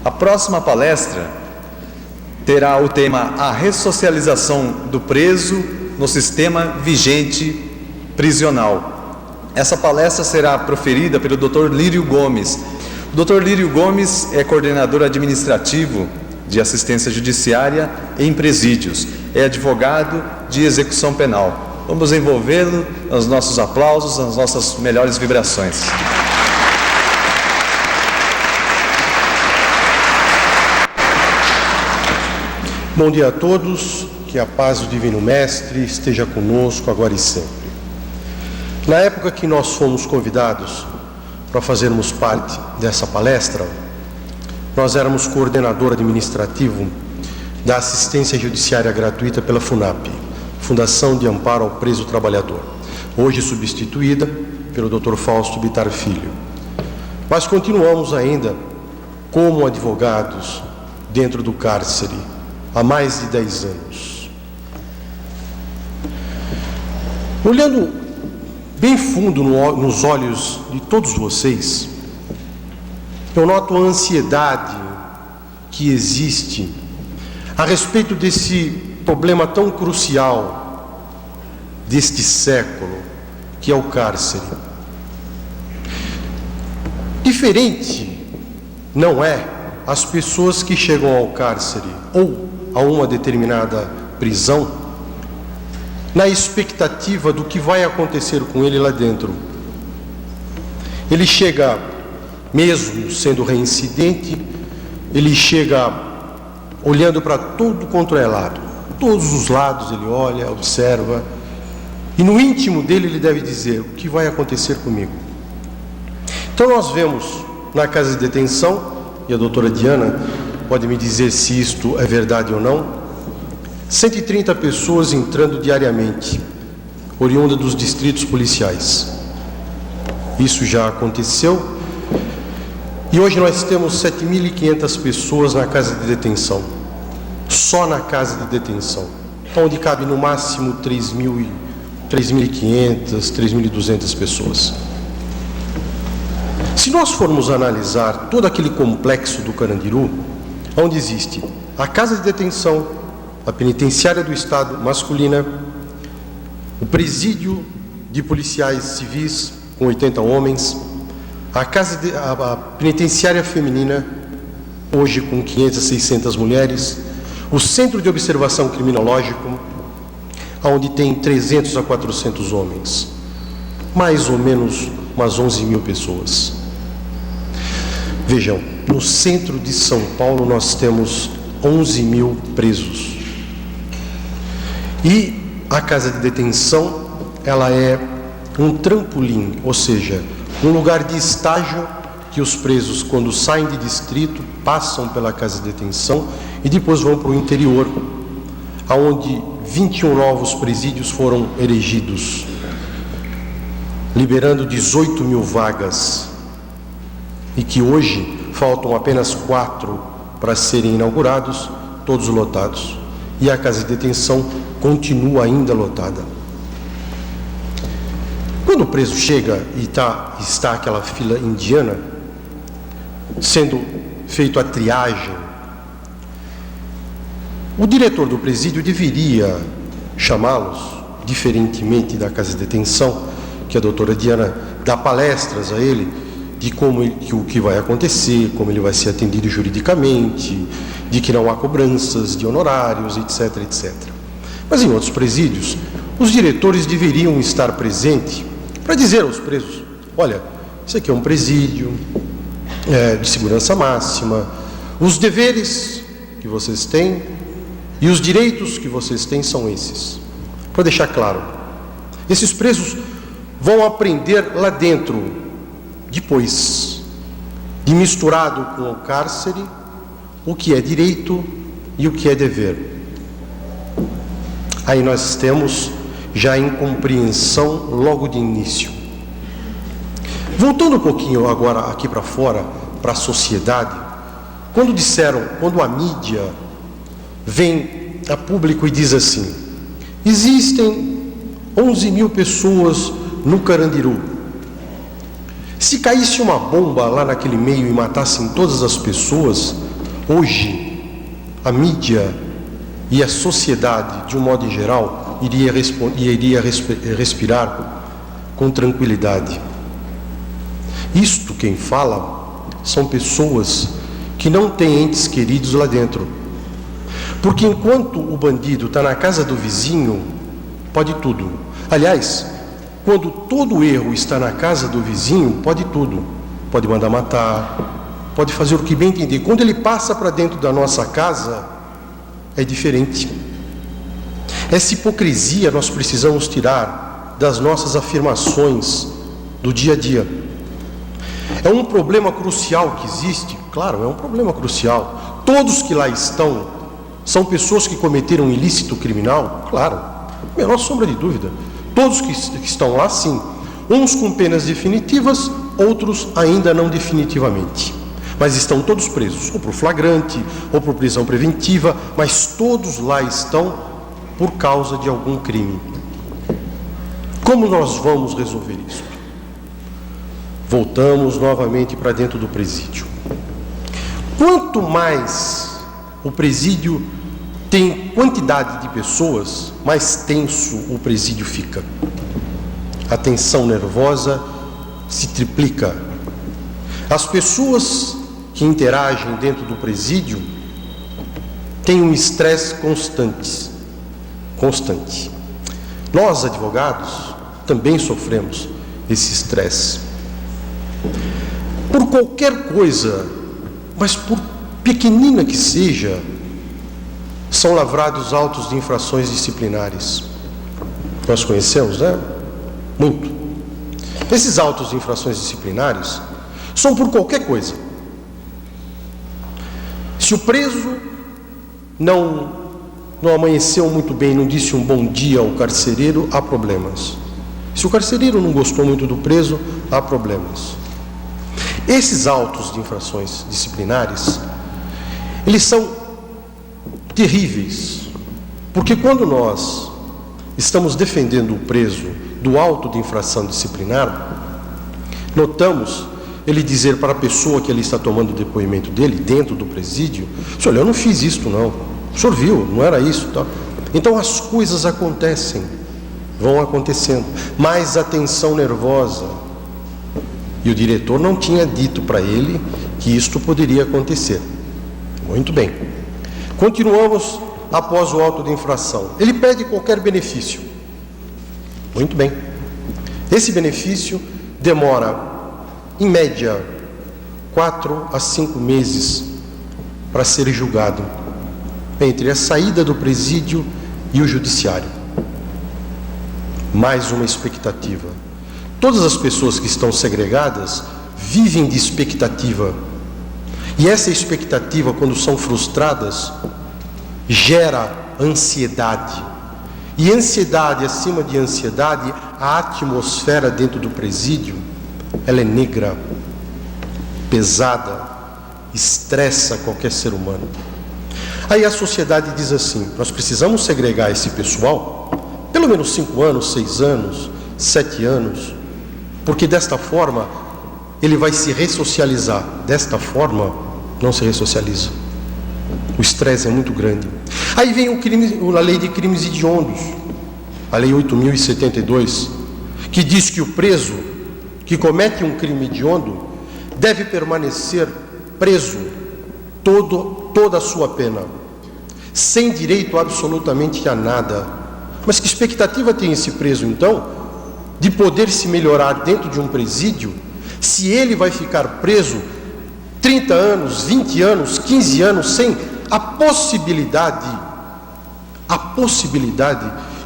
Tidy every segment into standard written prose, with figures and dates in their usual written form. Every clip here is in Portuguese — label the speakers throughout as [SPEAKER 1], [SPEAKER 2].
[SPEAKER 1] A próxima palestra terá o tema A Ressocialização do Preso no Sistema Vigente Prisional. Essa palestra será proferida pelo Dr. Lírio Gomes. O Dr. Lírio Gomes é coordenador administrativo de assistência judiciária em presídios, é advogado de execução penal. Vamos envolvê-lo nos nossos aplausos, nas nossas melhores vibrações.
[SPEAKER 2] Bom dia a todos, que a paz do Divino Mestre esteja conosco agora e sempre. Na época que nós fomos convidados para fazermos parte dessa palestra, nós éramos coordenador administrativo da assistência judiciária gratuita pela FUNAP, Fundação de Amparo ao Preso Trabalhador, hoje substituída pelo Dr. Fausto Bittar Filho. Mas continuamos ainda como advogados dentro do cárcere há mais de 10 anos. Olhando bem fundo nos olhos de todos vocês, eu noto a ansiedade que existe a respeito desse problema tão crucial deste século, que é o cárcere. Diferente não é as pessoas que chegam ao cárcere ou a uma determinada prisão na expectativa do que vai acontecer com ele lá dentro. Ele chega, mesmo sendo reincidente, ele chega olhando para tudo quanto é lado. Todos os lados ele olha, observa, e no íntimo dele ele deve dizer: o que vai acontecer comigo? Então nós vemos na casa de detenção, e a doutora Diana pode me dizer se isto é verdade ou não, 130 pessoas entrando diariamente, oriunda dos distritos policiais. Isso já aconteceu. E hoje nós temos 7.500 pessoas na casa de detenção. Só na casa de detenção. Onde cabe no máximo 3.500, 3.200 pessoas. Se nós formos analisar todo aquele complexo do Carandiru, onde existe a casa de detenção, a penitenciária do Estado masculina, o presídio de policiais civis com 80 homens, a penitenciária feminina, hoje com 500 a 600 mulheres, o centro de observação criminológico, onde tem 300 a 400 homens, mais ou menos umas 11.000 pessoas. Vejam, no centro de São Paulo nós temos 11.000 presos. E a casa de detenção, ela é um trampolim, ou seja, um lugar de estágio que os presos, quando saem de distrito, passam pela casa de detenção e depois vão para o interior, onde 21 novos presídios foram erigidos, liberando 18.000 vagas, e que hoje faltam apenas 4 para serem inaugurados, todos lotados. E a casa de detenção continua ainda lotada. Quando o preso chega e está aquela fila indiana, sendo feito a triagem, o diretor do presídio deveria chamá-los, diferentemente da casa de detenção, que a doutora Diana dá palestras a ele, de o que vai acontecer, como ele vai ser atendido juridicamente, de que não há cobranças de honorários, etc, etc. Mas em outros presídios, os diretores deveriam estar presentes para dizer aos presos: olha, isso aqui é um presídio de segurança máxima, os deveres que vocês têm e os direitos que vocês têm são esses. Para deixar claro, esses presos vão aprender lá dentro, depois de misturado com o cárcere, o que é direito e o que é dever. Aí nós temos já a incompreensão logo de início. Voltando um pouquinho agora aqui para fora, para a sociedade, quando a mídia vem a público e diz assim: existem 11.000 pessoas no Carandiru. Se caísse uma bomba lá naquele meio e matassem todas as pessoas, Hoje, a mídia e a sociedade, de um modo em geral, iria respirar com tranquilidade. Isto, quem fala, são pessoas que não têm entes queridos lá dentro. Porque enquanto o bandido está na casa do vizinho, pode tudo. Aliás, quando todo erro está na casa do vizinho, pode tudo. Pode mandar matar, pode fazer o que bem entender. Quando ele passa para dentro da nossa casa, é diferente. Essa hipocrisia nós precisamos tirar das nossas afirmações do dia a dia. É um problema crucial que existe? Claro, é um problema crucial. Todos que lá estão são pessoas que cometeram um ilícito criminal? Claro, menor sombra de dúvida. Todos que estão lá, sim. Uns com penas definitivas, outros ainda não definitivamente. Mas estão todos presos, ou por flagrante, ou por prisão preventiva, mas todos lá estão por causa de algum crime. Como nós vamos resolver isso? Voltamos novamente para dentro do presídio. Quanto mais o presídio tem quantidade de pessoas, mais tenso o presídio fica. A tensão nervosa se triplica. As pessoas que interagem dentro do presídio têm um estresse constante. Nós, advogados, também sofremos esse estresse. Por qualquer coisa, mas por pequenina que seja, são lavrados autos de infrações disciplinares. Nós conhecemos, né? Muito. Esses autos de infrações disciplinares são por qualquer coisa. Se o preso não amanheceu muito bem, não disse um bom dia ao carcereiro, há problemas. Se o carcereiro não gostou muito do preso, há problemas. Esses autos de infrações disciplinares, eles são terríveis, porque quando nós estamos defendendo o preso do auto de infração disciplinar, notamos ele dizer para a pessoa que ali está tomando o depoimento dele, dentro do presídio: olha, eu não fiz isto não, o senhor viu, não era isso, tá? Então as coisas acontecem, vão acontecendo, mas a tensão nervosa, e o diretor não tinha dito para ele que isto poderia acontecer. Muito bem. Continuamos após o auto de infração. Ele pede qualquer benefício. Muito bem. Esse benefício demora, em média, 4 a 5 meses para ser julgado, entre a saída do presídio e o judiciário. Mais uma expectativa. Todas as pessoas que estão segregadas vivem de expectativa. E essa expectativa, quando são frustradas, gera ansiedade. E ansiedade, acima de ansiedade, a atmosfera dentro do presídio, ela é negra, pesada, estressa qualquer ser humano. Aí a sociedade diz assim: nós precisamos segregar esse pessoal, pelo menos 5 anos, 6 anos, 7 anos, porque desta forma ele vai se ressocializar. Desta forma não se ressocializa. O estresse é muito grande. Aí vem a lei de crimes hediondos, a lei 8.072, que diz que o preso que comete um crime hediondo deve permanecer preso toda a sua pena, sem direito absolutamente a nada. Mas que expectativa tem esse preso, então, de poder se melhorar dentro de um presídio, se ele vai ficar preso 30 anos, 20 anos, 15 anos, sem a possibilidade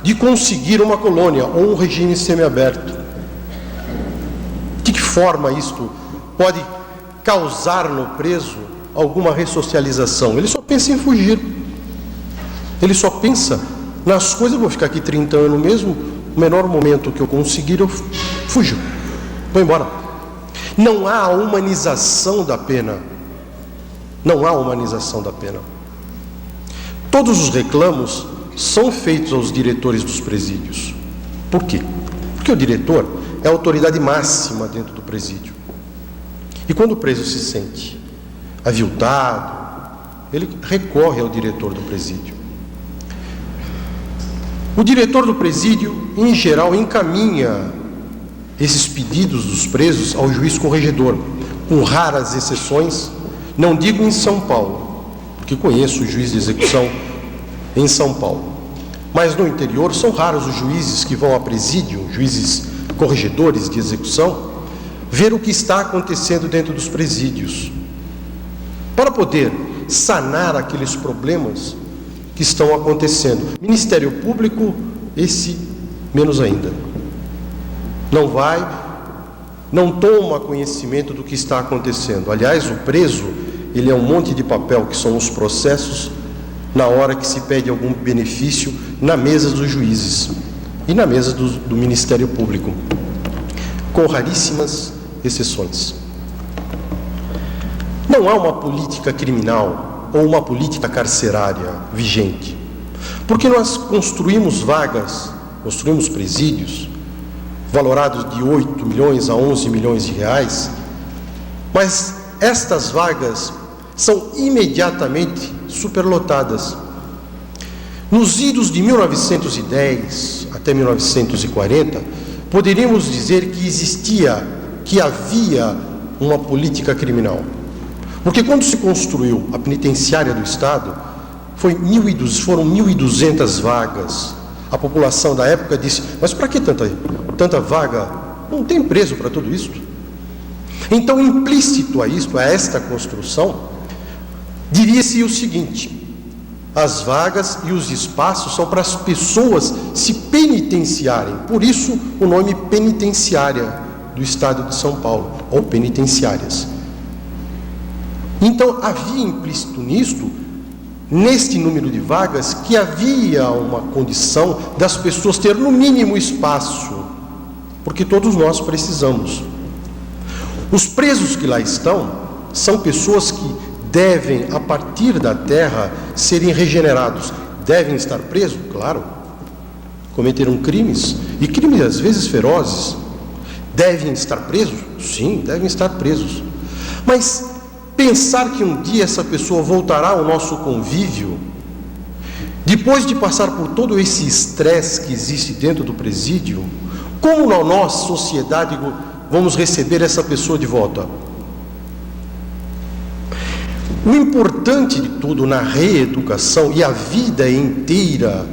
[SPEAKER 2] de conseguir uma colônia ou um regime semiaberto? De que forma isto pode causar no preso alguma ressocialização? Ele só pensa em fugir. Ele só pensa nas coisas: eu vou ficar aqui 30 anos mesmo, o menor momento que eu conseguir, eu fujo, vou embora. Não há humanização da pena. Não há humanização da pena. Todos os reclamos são feitos aos diretores dos presídios. Por quê? Porque o diretor é a autoridade máxima dentro do presídio. E quando o preso se sente aviltado, ele recorre ao diretor do presídio. O diretor do presídio, em geral, encaminha esses pedidos dos presos ao juiz corregedor, com raras exceções. Não digo em São Paulo, porque conheço o juiz de execução em São Paulo, mas no interior são raros os juízes que vão a presídio, juízes corregedores de execução, ver o que está acontecendo dentro dos presídios, para poder sanar aqueles problemas que estão acontecendo. Ministério Público, esse menos ainda. Não toma conhecimento do que está acontecendo. Aliás, o preso, ele é um monte de papel, que são os processos, na hora que se pede algum benefício, na mesa dos juízes e na mesa do Ministério Público, com raríssimas exceções. Não há uma política criminal ou uma política carcerária vigente, porque nós construímos vagas, construímos presídios, valorados de 8 milhões a 11 milhões de reais, mas estas vagas são imediatamente superlotadas. Nos idos de 1910 até 1940, poderíamos dizer que havia uma política criminal. Porque quando se construiu a penitenciária do Estado, foram 1.200 vagas. A população da época disse: mas para que tanta vaga? Não tem preso para tudo isso. Então, implícito a esta construção, diria-se o seguinte: as vagas e os espaços são para as pessoas se penitenciarem. Por isso o nome penitenciária do Estado de São Paulo, ou penitenciárias. Então havia implícito nisto, neste número de vagas, que havia uma condição das pessoas ter no mínimo espaço, porque todos nós precisamos. Os presos que lá estão são pessoas que devem, a partir da terra, serem regenerados. Devem estar presos? Claro. Cometeram crimes, e crimes às vezes ferozes. Devem estar presos? Sim, devem estar presos. Mas pensar que um dia essa pessoa voltará ao nosso convívio, depois de passar por todo esse estresse que existe dentro do presídio, como nós, sociedade, vamos receber essa pessoa de volta? O importante de tudo na reeducação, e a vida inteira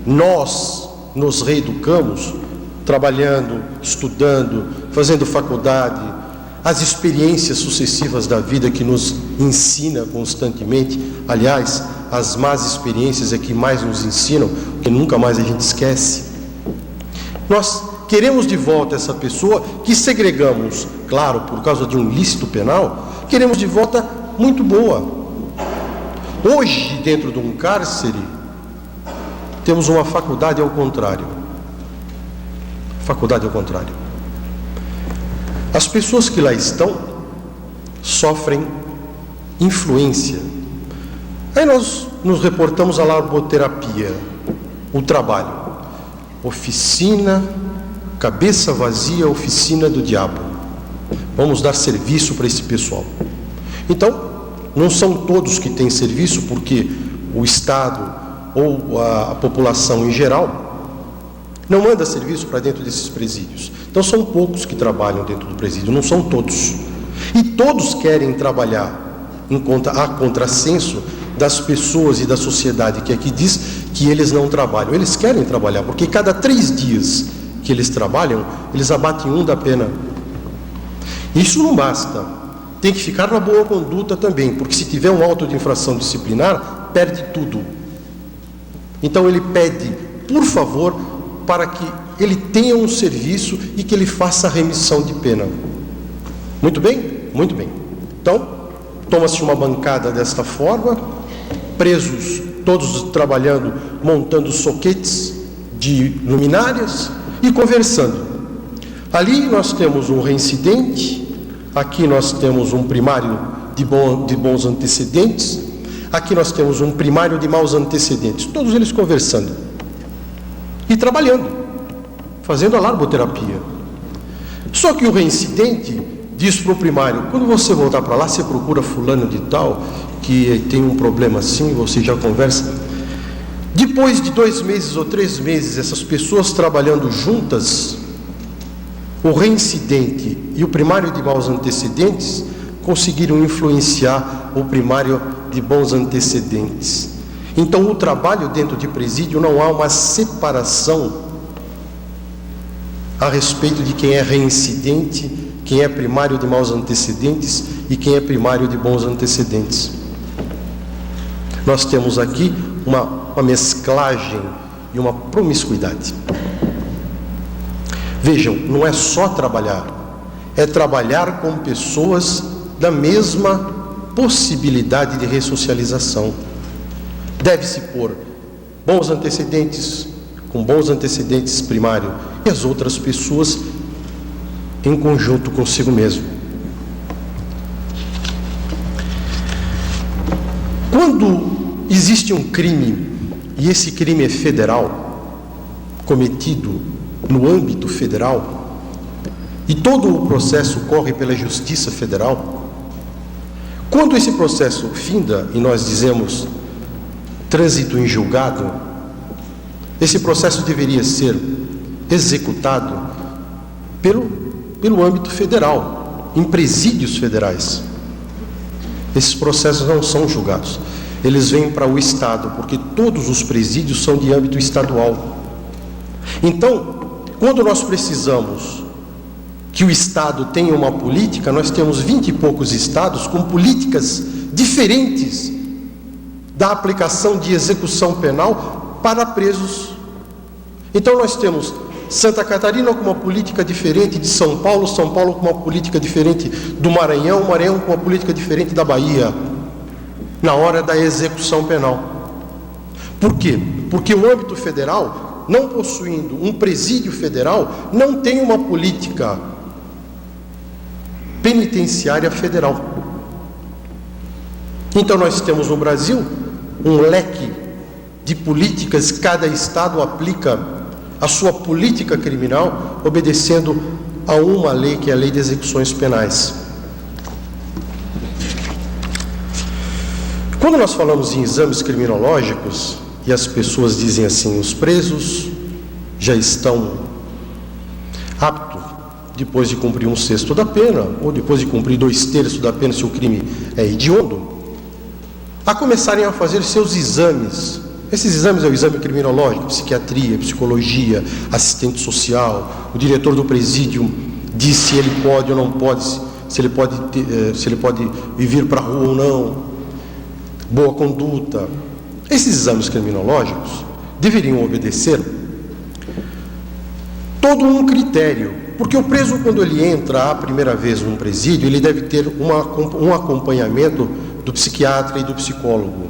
[SPEAKER 2] nós nos reeducamos, trabalhando, estudando, fazendo faculdade, as experiências sucessivas da vida que nos ensina constantemente. Aliás, as más experiências é que mais nos ensinam, porque nunca mais a gente esquece. Nós queremos de volta essa pessoa que segregamos, claro, por causa de um ilícito penal, queremos de volta muito boa. Hoje, dentro de um cárcere, temos uma faculdade ao contrário. Faculdade ao contrário. As pessoas que lá estão sofrem influência. Aí nós nos reportamos à larboterapia, o trabalho. Oficina, cabeça vazia, oficina do diabo. Vamos dar serviço para esse pessoal. Então, não são todos que têm serviço, porque o Estado ou a população em geral não manda serviço para dentro desses presídios. Então são poucos que trabalham dentro do presídio, não são todos. E todos querem trabalhar a contrassenso das pessoas e da sociedade que aqui diz que eles não trabalham. Eles querem trabalhar, porque cada 3 dias que eles trabalham, eles abatem 1 da pena. Isso não basta. Tem que ficar na boa conduta também, porque se tiver um auto de infração disciplinar, perde tudo. Então ele pede, por favor, para que ele tenha um serviço e que ele faça a remissão de pena. Muito bem? Muito bem. Então, toma-se uma bancada desta forma, presos, todos trabalhando, montando soquetes de luminárias e conversando. Ali nós temos um reincidente, aqui nós temos um primário de bons antecedentes, aqui nós temos um primário de maus antecedentes, todos eles conversando e trabalhando, fazendo a larboterapia. Só que o reincidente diz para o primário: quando você voltar para lá, você procura fulano de tal, que tem um problema assim, você já conversa. Depois de 2 meses ou 3 meses, essas pessoas trabalhando juntas, o reincidente e o primário de maus antecedentes conseguiram influenciar o primário de bons antecedentes. Então, o trabalho dentro de presídio não há uma separação a respeito de quem é reincidente, quem é primário de maus antecedentes e quem é primário de bons antecedentes. Nós temos aqui uma mesclagem e uma promiscuidade. Vejam, não é só trabalhar, é trabalhar com pessoas da mesma possibilidade de ressocialização. Deve-se pôr bons antecedentes com bons antecedentes primário e as outras pessoas em conjunto consigo mesmo. Quando existe um crime, e esse crime é federal, cometido no âmbito federal, e todo o processo corre pela Justiça Federal, quando esse processo finda, e nós dizemos trânsito em julgado, esse processo deveria ser executado pelo âmbito federal, em presídios federais. Esses processos não são julgados, eles vêm para o Estado, porque todos os presídios são de âmbito estadual. Então, quando nós precisamos que o Estado tenha uma política, nós temos 20 e poucos estados com políticas diferentes da aplicação de execução penal para presos. Então nós temos Santa Catarina com uma política diferente de São Paulo com uma política diferente do Maranhão com uma política diferente da Bahia, na hora da execução penal. Por quê? Porque o âmbito federal, não possuindo um presídio federal, não tem uma política penitenciária federal. Então nós temos no Brasil um leque de políticas, cada estado aplica a sua política criminal obedecendo a uma lei, que é a Lei de Execuções Penais. Quando nós falamos em exames criminológicos, e as pessoas dizem assim: os presos já estão aptos, depois de cumprir 1/6 da pena, ou depois de cumprir 2/3 da pena, se o crime é hediondo, a começarem a fazer seus exames. Esses exames é o exame criminológico, psiquiatria, psicologia, assistente social. O diretor do presídio diz se ele pode ou não pode, se ele pode vir para a rua ou não, boa conduta. Esses exames criminológicos deveriam obedecer todo um critério, porque o preso, quando ele entra a primeira vez num presídio, ele deve ter um acompanhamento do psiquiatra e do psicólogo,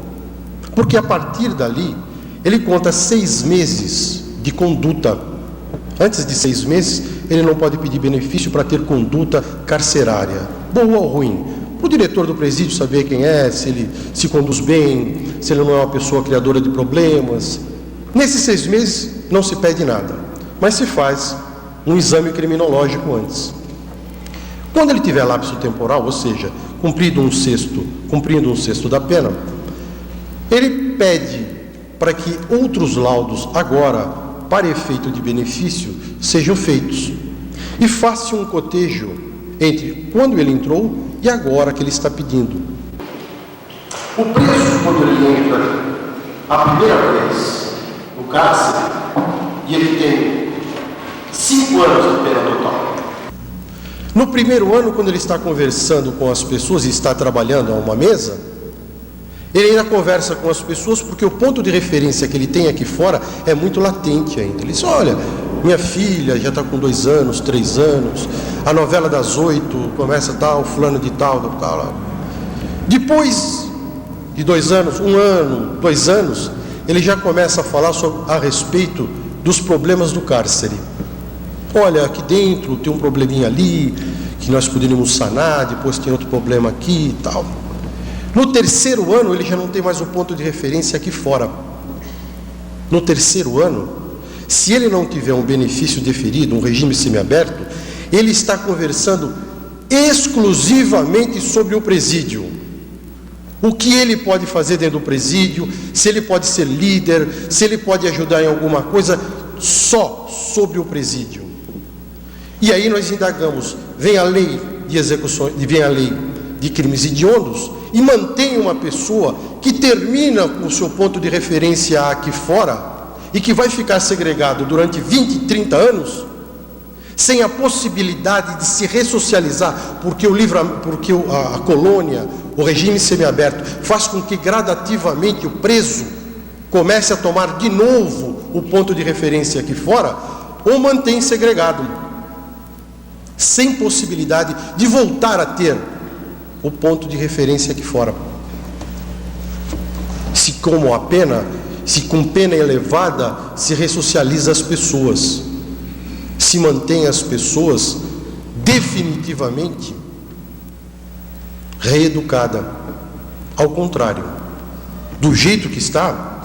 [SPEAKER 2] porque a partir dali ele conta 6 meses de conduta. Antes de 6 meses ele não pode pedir benefício para ter conduta carcerária, boa ou ruim, para o diretor do presídio saber quem é, se ele se conduz bem, se ele não é uma pessoa criadora de problemas. Nesses 6 meses não se pede nada, mas se faz um exame criminológico antes. Quando ele tiver lapso temporal, ou seja, cumprindo 1/6 da pena, ele pede para que outros laudos, agora para efeito de benefício, sejam feitos, e faça um cotejo entre quando ele entrou e agora que ele está pedindo. O preso, quando ele entra a primeira vez no cárcere, e ele tem 5 anos de pena total. No primeiro ano, quando ele está conversando com as pessoas e está trabalhando a uma mesa, ele ainda conversa com as pessoas porque o ponto de referência que ele tem aqui fora é muito latente ainda. Ele diz: olha, minha filha já está com 2 anos, 3 anos, a novela das 8 começa tal, fulano de tal. Depois de 2 anos, 1 ano, 2 anos, ele já começa a falar a respeito dos problemas do cárcere. Olha, aqui dentro tem um probleminha ali, que nós poderíamos sanar, depois tem outro problema aqui e tal. No terceiro ano, ele já não tem mais um ponto de referência aqui fora. No terceiro ano, se ele não tiver um benefício deferido, um regime semiaberto, ele está conversando exclusivamente sobre o presídio. O que ele pode fazer dentro do presídio, se ele pode ser líder, se ele pode ajudar em alguma coisa, só sobre o presídio. E aí nós indagamos, vem a lei de execuções, vem a lei de crimes hediondos e mantém uma pessoa que termina com o seu ponto de referência aqui fora e que vai ficar segregado durante 20, 30 anos, sem a possibilidade de se ressocializar, porque a colônia, o regime semiaberto, faz com que gradativamente o preso comece a tomar de novo o ponto de referência aqui fora, ou mantém segregado, sem possibilidade de voltar a ter o ponto de referência aqui fora. Se com pena elevada se ressocializa as pessoas, se mantém as pessoas definitivamente reeducada. Ao contrário, do jeito que está,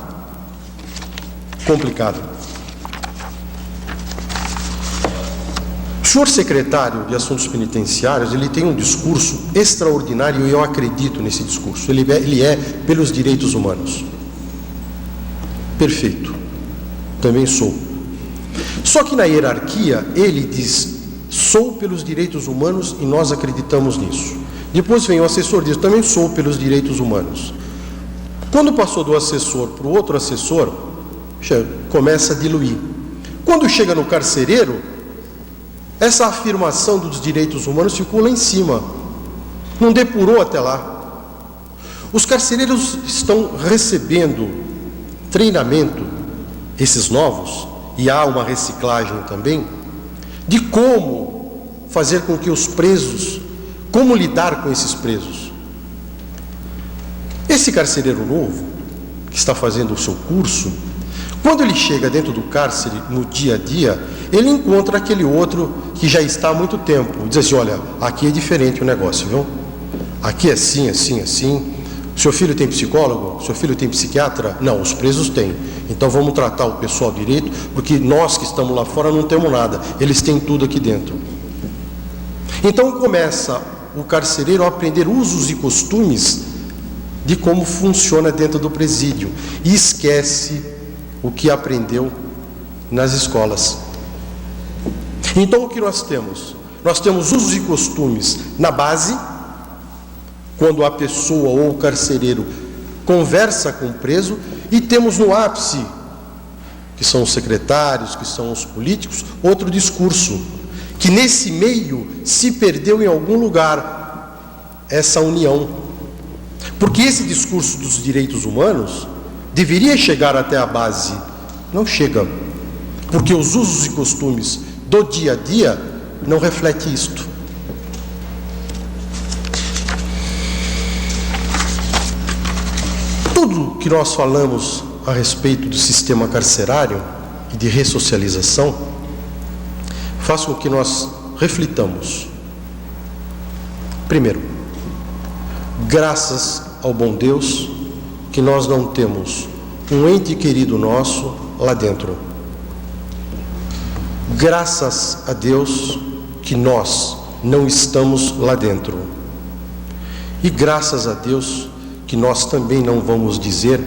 [SPEAKER 2] complicado. O senhor secretário de Assuntos Penitenciários, ele tem um discurso extraordinário e eu acredito nesse discurso. Ele é pelos direitos humanos. Perfeito. Também sou. Só que na hierarquia ele diz: sou pelos direitos humanos e nós acreditamos nisso. Depois vem o assessor e diz: também sou pelos direitos humanos. Quando passou do assessor para o outro assessor, começa a diluir. Quando chega no carcereiro, essa afirmação dos direitos humanos ficou lá em cima, não depurou até lá. Os carcereiros estão recebendo treinamento, esses novos, e há uma reciclagem também, de como fazer com que os presos, como lidar com esses presos. Esse carcereiro novo, que está fazendo o seu curso, quando ele chega dentro do cárcere, no dia a dia, ele encontra aquele outro que já está há muito tempo, diz assim: olha, aqui é diferente o negócio, viu? Aqui é assim, assim, assim. Seu filho tem psicólogo? Seu filho tem psiquiatra? Não, os presos têm. Então vamos tratar o pessoal direito, porque nós que estamos lá fora não temos nada, eles têm tudo aqui dentro. Então começa o carcereiro a aprender usos e costumes de como funciona dentro do presídio e esquece o que aprendeu nas escolas. Então o que nós temos? Nós temos usos e costumes na base, quando a pessoa ou o carcereiro conversa com o preso, e temos no ápice, que são os secretários, que são os políticos, outro discurso, que nesse meio se perdeu em algum lugar essa união. Porque esse discurso dos direitos humanos deveria chegar até a base, não chega, porque os usos e costumes do dia a dia não refletem isto. Tudo que nós falamos a respeito do sistema carcerário e de ressocialização faz com que nós reflitamos. Primeiro, graças ao bom Deus que nós não temos um ente querido nosso lá dentro. Graças a Deus que nós não estamos lá dentro. E graças a Deus que nós também não vamos dizer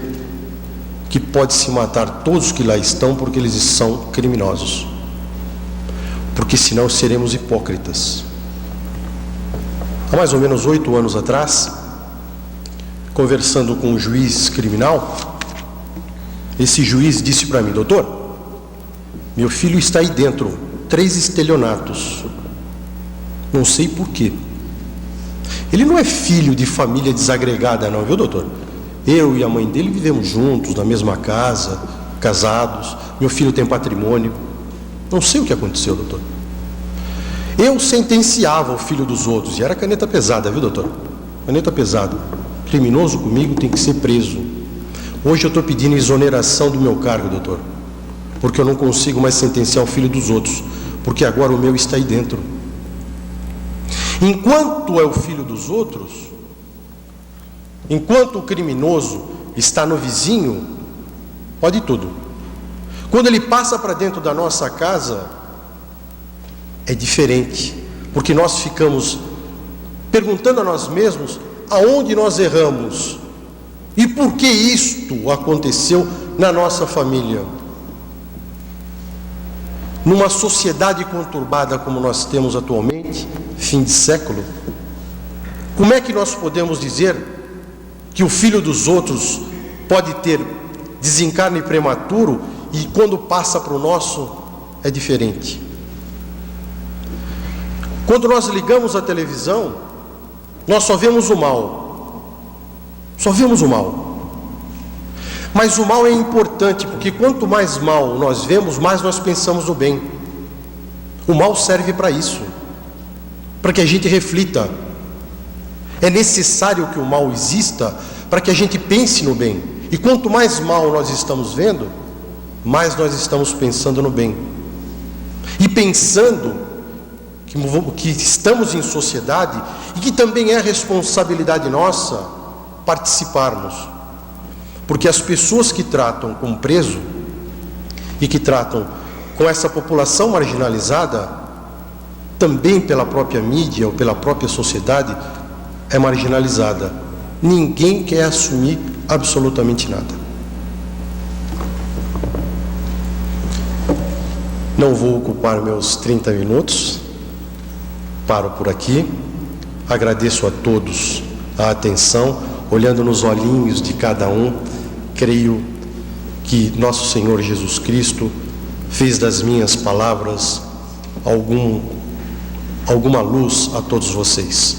[SPEAKER 2] que pode-se matar todos que lá estão porque eles são criminosos. Porque senão seremos hipócritas. Há mais ou menos 8 anos atrás, conversando com um juiz criminal, esse juiz disse para mim: doutor, meu filho está aí dentro, 3 estelionatos. Não sei por quê. Ele não é filho de família desagregada não, viu, doutor? Eu e a mãe dele vivemos juntos, na mesma casa, casados. Meu filho tem patrimônio. Não sei o que aconteceu, doutor. Eu sentenciava o filho dos outros, e era caneta pesada, viu, doutor? Caneta pesada. Criminoso comigo tem que ser preso. Hoje eu estou pedindo exoneração do meu cargo, doutor, porque eu não consigo mais sentenciar o filho dos outros, porque agora o meu está aí dentro. Enquanto é o filho dos outros, enquanto o criminoso está no vizinho, pode tudo. Quando ele passa para dentro da nossa casa, é diferente, porque nós ficamos perguntando a nós mesmos aonde nós erramos e por que isto aconteceu na nossa família. Numa sociedade conturbada como nós temos atualmente, fim de século, como é que nós podemos dizer que o filho dos outros pode ter desencarne prematuro e quando passa para o nosso é diferente? Quando nós ligamos a televisão, nós só vemos o mal. Só vemos o mal. Mas o mal é importante, porque quanto mais mal nós vemos, mais nós pensamos no bem. O mal serve para isso, para que a gente reflita. É necessário que o mal exista para que a gente pense no bem. E quanto mais mal nós estamos vendo, mais nós estamos pensando no bem. E pensando que estamos em sociedade e que também é responsabilidade nossa participarmos. Porque as pessoas que tratam com preso e que tratam com essa população marginalizada, também pela própria mídia ou pela própria sociedade, é marginalizada. Ninguém quer assumir absolutamente nada. Não vou ocupar meus 30 minutos. Paro por aqui. Agradeço a todos a atenção. Olhando nos olhinhos de cada um, creio que nosso Senhor Jesus Cristo fez das minhas palavras alguma luz a todos vocês.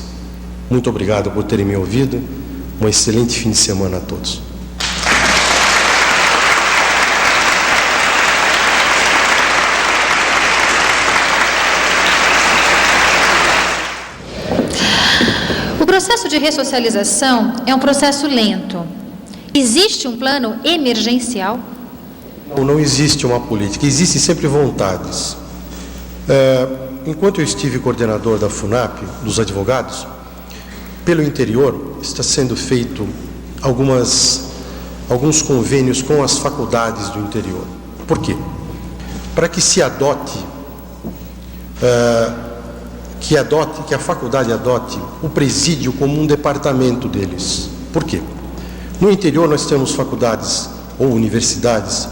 [SPEAKER 2] Muito obrigado por terem me ouvido. Um excelente fim de semana a todos.
[SPEAKER 3] O processo de ressocialização é um processo lento. Existe um plano emergencial?
[SPEAKER 2] Não existe uma política, existem sempre vontades. Enquanto eu estive coordenador da FUNAP, dos advogados, pelo interior está sendo feito alguns convênios com as faculdades do interior. Por quê? Para que se adote, que a faculdade adote o presídio como um departamento deles. Por quê? No interior nós temos faculdades ou universidades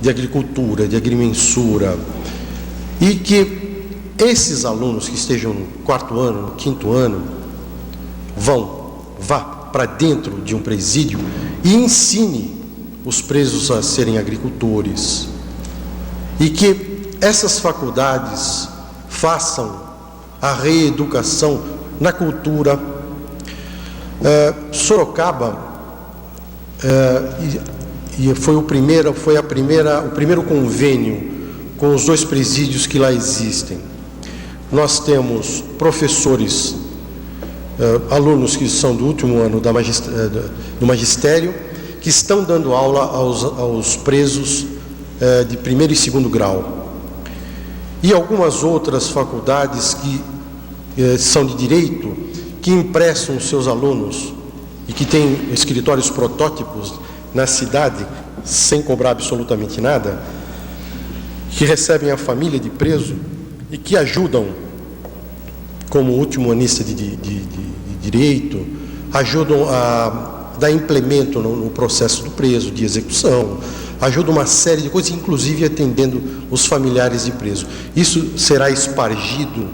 [SPEAKER 2] de agricultura, de agrimensura, e que esses alunos que estejam no 4º ano, no 5º ano, vá para dentro de um presídio e ensine os presos a serem agricultores, e que essas faculdades façam a reeducação na cultura. Sorocaba foi o primeiro convênio com os 2 presídios que lá existem. Nós temos professores, alunos que são do último ano do magistério, que estão dando aula aos presos de 1º e 2º grau. E algumas outras faculdades que são de direito, que emprestam os seus alunos e que têm escritórios protótipos na cidade, sem cobrar absolutamente nada, que recebem a família de preso e que ajudam, como último anista de direito, ajudam a dar implemento no processo do preso, de execução, ajudam uma série de coisas, inclusive atendendo os familiares de preso. Isso será espargido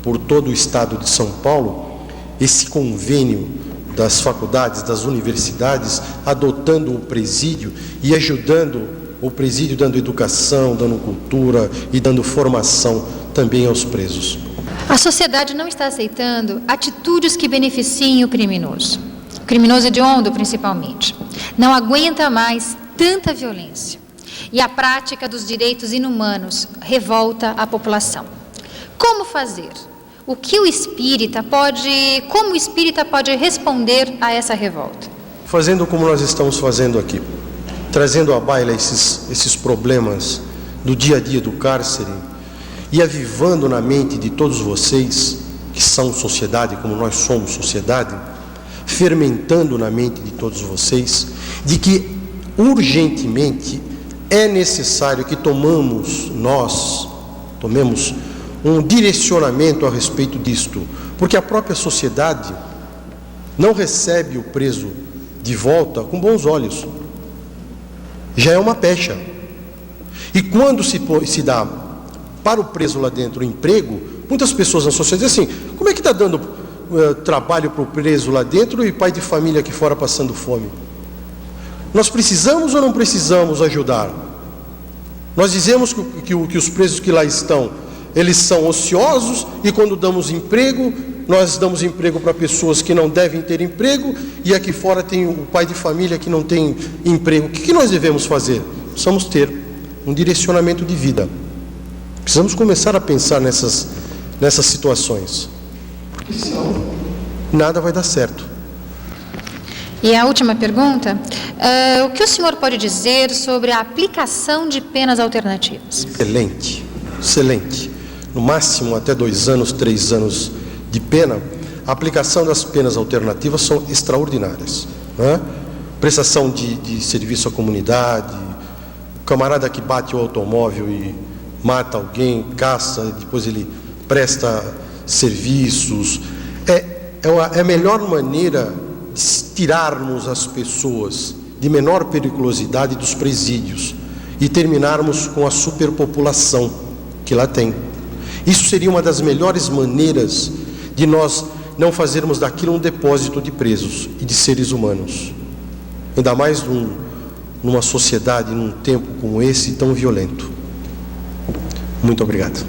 [SPEAKER 2] por todo o estado de São Paulo, esse convênio das faculdades, das universidades, adotando o presídio e ajudando o presídio, dando educação, dando cultura e dando formação também aos presos.
[SPEAKER 3] A sociedade não está aceitando atitudes que beneficiem o criminoso hediondo principalmente. Não aguenta mais tanta violência. E a prática dos direitos inumanos revolta a população. Como fazer? Como o espírita pode responder a essa revolta?
[SPEAKER 2] Fazendo como nós estamos fazendo aqui, trazendo à baila esses problemas do dia a dia do cárcere e avivando na mente de todos vocês, que são sociedade, como nós somos sociedade, fermentando na mente de todos vocês, de que urgentemente é necessário que tomemos um direcionamento a respeito disto, Porque a própria sociedade não recebe o preso de volta com bons olhos. Já é uma pecha. E quando se dá para o preso lá dentro o emprego, muitas pessoas na sociedade dizem assim: como é que está dando trabalho para o preso lá dentro e pai de família aqui fora passando fome? Nós precisamos ou não precisamos ajudar? Nós dizemos que os presos que lá estão, eles são ociosos, e quando damos emprego, nós damos emprego para pessoas que não devem ter emprego, e aqui fora tem o pai de família que não tem emprego. O que nós devemos fazer? Precisamos ter um direcionamento de vida. Precisamos começar a pensar nessas situações, porque senão nada vai dar certo.
[SPEAKER 3] E a última pergunta, o que o senhor pode dizer sobre a aplicação de penas alternativas?
[SPEAKER 2] Excelente, excelente. No máximo até 2 anos, 3 anos de pena. A aplicação das penas alternativas são extraordinárias, né? Prestação de serviço à comunidade, o camarada que bate o automóvel e mata alguém, caça, depois ele presta serviços. É a melhor maneira de tirarmos as pessoas de menor periculosidade dos presídios e terminarmos com a superpopulação que lá tem. Isso seria uma das melhores maneiras de nós não fazermos daquilo um depósito de presos e de seres humanos, ainda mais numa sociedade, num tempo como esse tão violento. Muito obrigado.